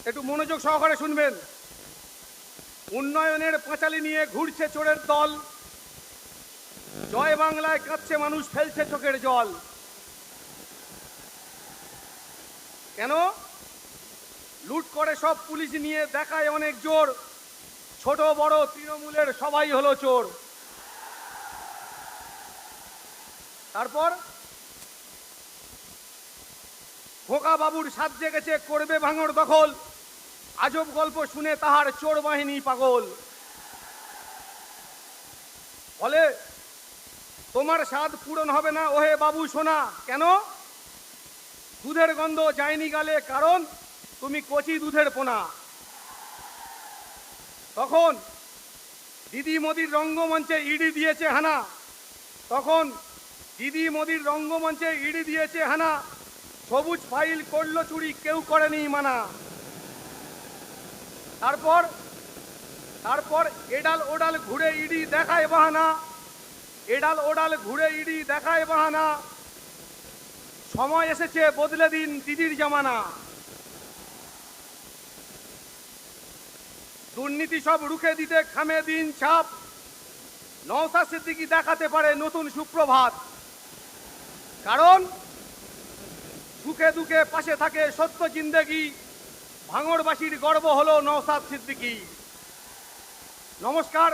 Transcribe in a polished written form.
একটু মনোযোগ সহকারে শুনবেন। উন্নয়নের পাঁচালী নিয়ে ঘুরছে চোরের দল, জয় বাংলায় কাঁদছে মানুষ, ফেলছে চোখের জল। কেন? লুট করে সব পুলিশ নিয়ে দেখায় অনেক জোর, ছোট বড় তৃণমূলের সবাই হলো চোর। তারপর খোকা বাবুর সাথ জেগেছে, করবে ভাঙড় দখল, আজব গল্প শুনে তাহার চোর বাহিনী পাগল। ফলে তোমার স্বাদ পূরণ হবে না ওহে বাবু সোনা। কেন? দুধের গন্ধ যায়নি গালে, কারণ তুমি কচি দুধের পোনা। তখন দিদি মোদির রঙ্গমঞ্চে ইডি দিয়েছে হানা, তখন দিদি মোদির রঙ্গমঞ্চে ইডি দিয়েছে হানা, সবুজ ফাইল করলো চুরি, কেউ করেনি মানা। তারপর এডাল ওডাল ঘুরে ইডি দেখায় বাহানা, এডাল ওডাল ঘুরে ইডি দেখায় বাহানা, সময় এসেছে বদলে দিন দিদির জামানা। দুর্নীতি সব রুখে দিতে খামে দিন ছাপ, নওশাদ সিদ্দিকী দেখাতে পারে নতুন সুপ্রভাত। কারণ সুখে দুঃখে পাশে থাকে সত্য জিন্দেগি, ভাঙড়বাসীর গর্ব হলো নওশাদ সিদ্দিকী। নমস্কার।